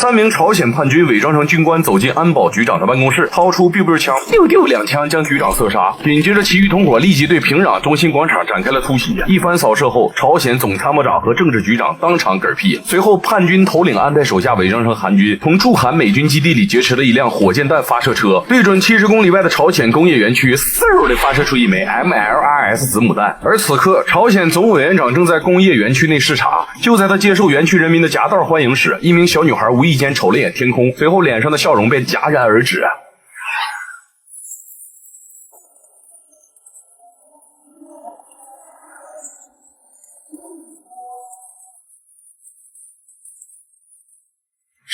3名朝鲜叛军伪装成军官走进安保局长的办公室，掏出 biu 枪，2枪将局长射杀。紧接着，其余同伙立即对平壤中心广场展开了突袭。一番扫射后，朝鲜总参谋长和政治局长当场嗝屁。随后，叛军头领安排手下伪装成韩军，从驻韩美军基地里劫持了一辆火箭弹发射车，对准70公里外的朝鲜工业园区，嗖地发射出一枚 MLRS 子母弹。而此刻，朝鲜总委员长正在工业园区内视察。就在他接受园区人民的夹道欢迎时，一名小女孩无意间瞅了眼天空，随后脸上的笑容便戛然而止。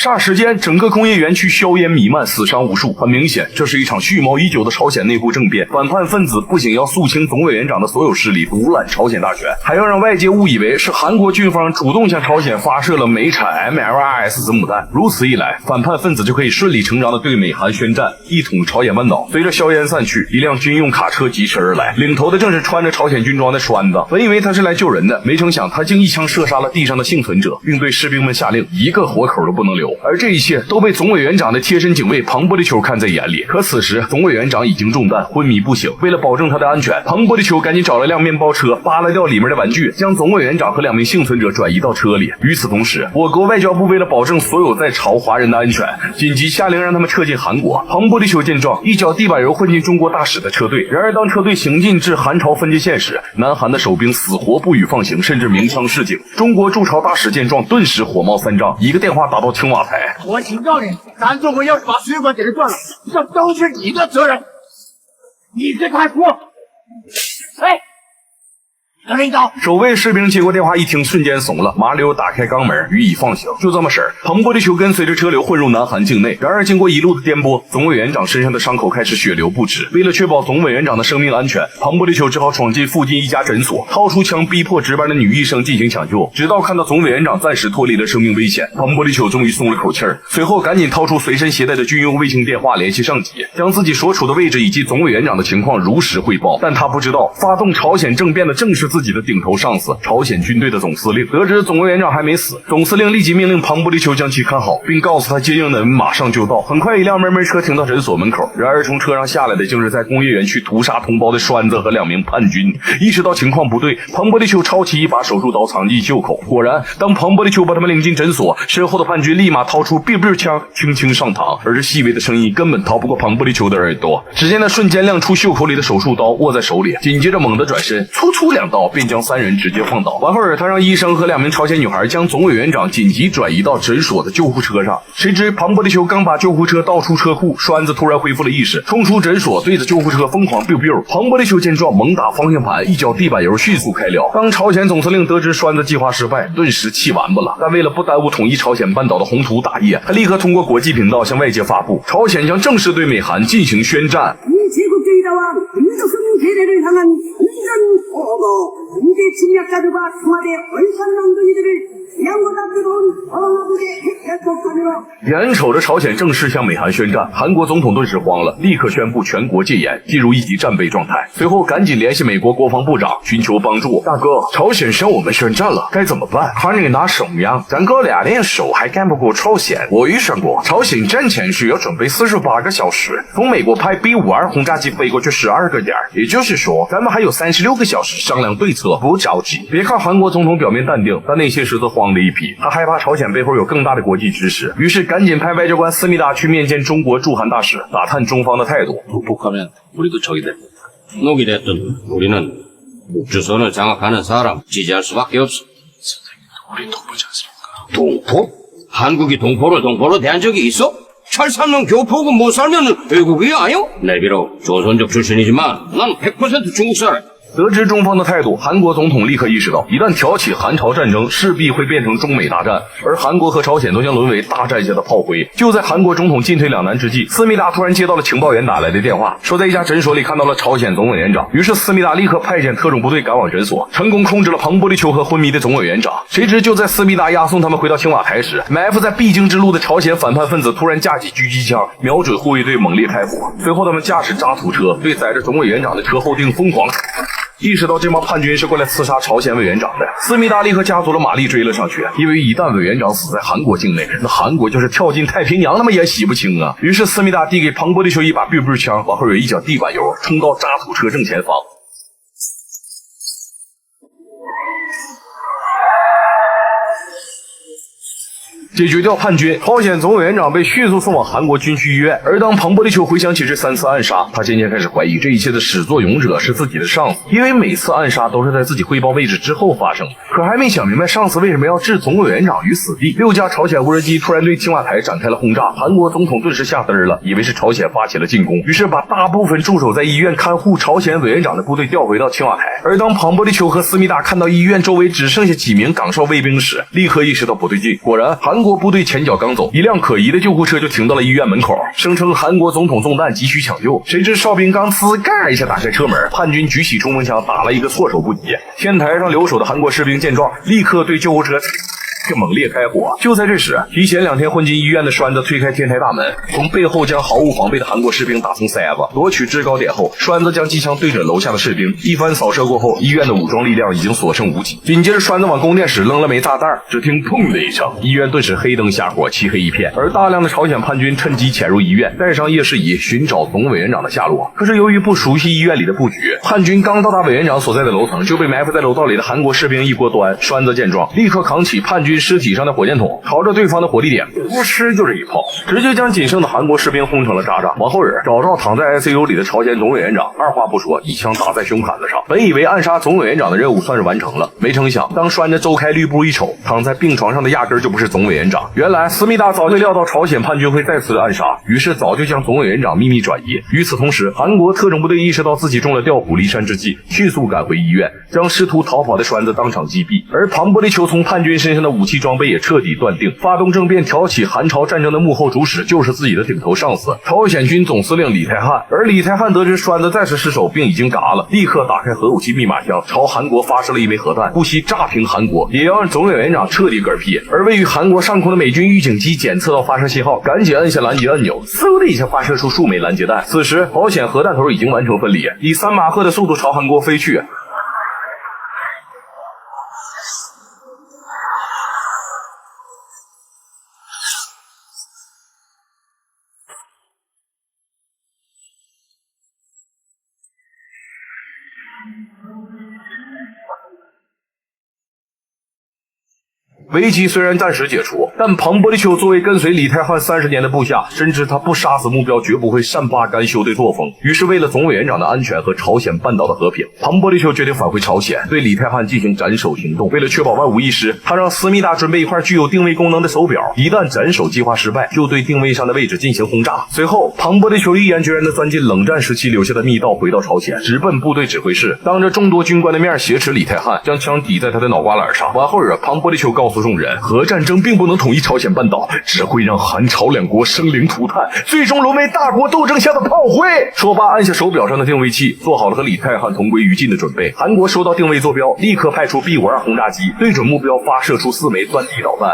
霎时间，整个工业园区硝烟弥漫，死伤无数。很明显，这是一场蓄谋已久的朝鲜内部政变。反叛分子不仅要肃清总委员长的所有势力，独揽朝鲜大权，还要让外界误以为是韩国军方主动向朝鲜发射了美产 MLRS 子母弹。如此一来，反叛分子就可以顺理成章地对美韩宣战，一统朝鲜半岛。随着硝烟散去，一辆军用卡车疾驰而来，领头的正是穿着朝鲜军装的栓子。本以为他是来救人的，没成想他竟一枪射杀了地上的幸存者，并对士兵们下令一个活口都不能留。而这一切都被总委员长的贴身警卫庞波利丘看在眼里。可此时总委员长已经中弹，昏迷不醒。为了保证他的安全，庞波利丘赶紧找了辆面包车，扒拉掉里面的玩具，将总委员长和2名幸存者转移到车里。与此同时，我国外交部为了保证所有在朝华人的安全，紧急下令让他们撤进韩国。庞波利丘见状，一脚地板油混进中国大使的车队。然而当车队行进至韩朝分界线时，南韩的守兵死活不予放行，甚至鸣枪示警。中国驻朝大使见状，顿时火冒三丈，一个电话打到青瓦台。我警告你，咱中国要是把水管给它断了，这都是你的责任。你这还说？哎，领导，守卫士兵接过电话一听，瞬间怂了，麻溜打开肛门予以放行。就这么事儿，庞波利丘跟随着车流混入南韩境内。然而经过一路的颠簸，总委员长身上的伤口开始血流不止。为了确保总委员长的生命安全，庞波利丘只好闯进附近一家诊所，掏出枪逼迫值班的女医生进行抢救。直到看到总委员长暂时脱离了生命危险，庞波利丘终于松了口气儿。随后赶紧掏出随身携带的军用卫星电话联系上级，将自己所处的位置以及总委员长的情况如实汇报。但他不知道，发动朝鲜政变的正是自己的顶头上司，朝鲜军队的总司令。得知总委员长还没死，总司令立即命令庞波利丘将其看好，并告诉他接应的人马上就到。很快，一辆闷闷车停到诊所门口，然而从车上下来的竟是在工业园区屠杀同胞的栓子和2名叛军。意识到情况不对，庞波利丘抄起一把手术刀藏进袖口。果然，当庞波利丘把他们领进诊所，身后的叛军立马掏出 biu 枪，轻轻上膛。而这细微的声音根本逃不过庞波利丘的耳朵。只见他瞬间亮出袖口里的手术刀，握在手里，紧接着猛地转身，粗2刀便将3人直接放倒。完后他让医生和2名朝鲜女孩将总委员长紧急转移到诊所的救护车上。谁知庞波利丘刚把救护车倒出车库，栓子突然恢复了意识，冲出诊所，对着救护车疯狂 biu。庞波利丘见状，猛打方向盘，一脚地板油迅速开了。当朝鲜总司令得知栓子计划失败，顿时气完不了。但为了不耽误统一朝鲜半岛的宏图大业，他立刻通过国际频道向外界发布，朝鲜将正式对美韩进行宣战。眼瞅着朝鲜正式向美韩宣战，韩国总统顿时慌了，立刻宣布全国戒严，进入1级战备状态。随后赶紧联系美国国防部长寻求帮助。大哥，朝鲜向我们宣战了，该怎么办？看你拿什么样？咱哥俩联手还干不过朝鲜。我预算过，朝鲜战前需要准备48个小时，从美国派 B-52轰炸机飞过去12个点，也就是说，咱们还有36个小时商量对策，不着急。别看韩国总统表面淡定，但内心实则慌了一批。他害怕朝鲜背后有更大的国际支持，于是赶紧派外交官思密达去面见中国驻韩大使，打探中方的态度。철삼는 교포고 못 살면 외국이 아니요? 내 비록 조선족 출신이지만 난 100% 중국 사람. 得知中方的态度，韩国总统立刻意识到，一旦挑起韩朝战争，势必会变成中美大战，而韩国和朝鲜都将沦为大战下的炮灰。就在韩国总统进退两难之际，思密达突然接到了情报员打来的电话，说在一家诊所里看到了朝鲜总委员长。于是思密达立刻派遣特种部队赶往诊所，成功控制了庞波利丘和昏迷的总委员长。谁知就在思密达押送他们回到青瓦台时，埋伏在必经之路的朝鲜反叛分子突然架起狙击枪，瞄准护卫队猛烈开火。随后他们驾驶渣土车对载着总委员长的车后腚疯狂意识到这帮叛军是过来刺杀朝鲜委员长的，思密达立刻加足了马力追了上去，因为一旦委员长死在韩国境内，那韩国就是跳进太平洋那么也洗不清啊。于是思密达递给庞波利丘一把步步枪，往后有一脚地板油，冲到渣土车正前方。解决掉叛军，朝鲜总委员长被迅速送往韩国军区医院。而当庞波利丘回想起这3次暗杀，他渐渐开始怀疑这一切的始作俑者是自己的上司，因为每次暗杀都是在自己汇报位置之后发生。可还没想明白上司为什么要置总委员长于死地，6架朝鲜无人机突然对青瓦台展开了轰炸，韩国总统顿时吓嘚了，以为是朝鲜发起了进攻，于是把大部分驻守在医院看护朝鲜委员长的部队调回到青瓦台。而当庞波利丘和思密达看到医院周围只剩下几名岗哨卫兵时，立刻意识到不对劲。果然，韩国部队前脚刚走，一辆可疑的救护车就停到了医院门口，声称韩国总统中弹，急需抢救。谁知哨兵刚呲盖一下打开车门，叛军举起冲锋枪打了一个措手不及。天台上留守的韩国士兵见状，立刻对救护车猛烈开火。就在这时，提前2天混进医院的栓子推开天台大门，从背后将毫无防备的韩国士兵打成塞子。夺取制高点后，栓子将机枪对准楼下的士兵，一番扫射过后，医院的武装力量已经所剩无几。紧接着，栓子往供电室扔了枚炸弹，只听砰的一声，医院顿时黑灯瞎火，漆黑一片。而大量的朝鲜叛军趁机潜入医院，带上夜视仪寻找总委员长的下落。可是由于不熟悉医院里的布局，叛军刚到达委员长所在的楼层，就被埋伏在楼道里的韩国士兵一锅端。栓子见状，立刻扛起叛军尸体上的火箭筒，朝着对方的火力点噗嗤就是一炮，直接将仅剩的韩国士兵轰成了渣渣。往后日找到躺在 ICU 里的朝鲜总委员长，二话不说一枪打在胸坎子上。本以为暗杀总委员长的任务算是完成了，没成想当栓着周开绿布一瞅，躺在病床上的压根就不是总委员长。原来思密达早就料到朝鲜叛军会再次暗杀，于是早就将总委员长秘密转移。与此同时，韩国特种部队意识到自己中了调虎离山之计，迅速赶回医院，将试图逃跑的栓子当场击毙。而庞波利丘从叛军身上的武器装备也彻底断定，发动政变挑起韩朝战争的幕后主使就是自己的顶头上司朝鲜军总司令李泰汉。而李泰汉得知栓子暂时失手并已经嘎了，立刻打开核武器密码箱，朝韩国发射了一枚核弹，不惜炸平韩国，也要让总委员长彻底嗝屁。而位于韩国上空的美军预警机检测到发射信号，赶紧按下拦截按钮，嗖的一下发射出数枚拦截弹。此时朝鲜核弹头已经完成分离，以3马赫的速度朝韩国飞去。危机虽然暂时解除，但庞波利丘作为跟随李泰汉30年的部下，深知他不杀死目标绝不会善罢甘休的作风。于是为了总委员长的安全和朝鲜半岛的和平，庞波利丘决定返回朝鲜，对李泰汉进行斩首行动。为了确保万无一失，他让思密达准备一块具有定位功能的手表，一旦斩首计划失败，就对定位上的位置进行轰炸。随后庞波利丘毅然决然地钻进冷战时期留下的密道，回到朝鲜，直奔部队指挥室，当着众多军官的面挟持李泰汉，将枪抵在他的脑瓜篮上。完后日，庞波利丘告诉众人，核战争并不能统一朝鲜半岛，只会让韩朝两国生灵涂炭，最终沦为大国斗争下的炮灰。说罢按下手表上的定位器，做好了和李泰汉同归于尽的准备。韩国收到定位坐标，立刻派出 B-52轰炸机对准目标发射出4枚钻地导弹。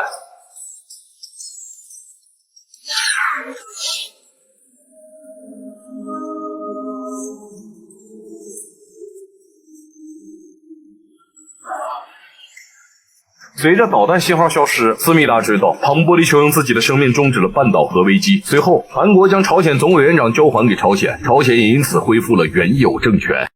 随着导弹信号消失，思密达知道庞波利丘用自己的生命终止了半岛核危机。随后，韩国将朝鲜总委员长交还给朝鲜，朝鲜也因此恢复了原有政权。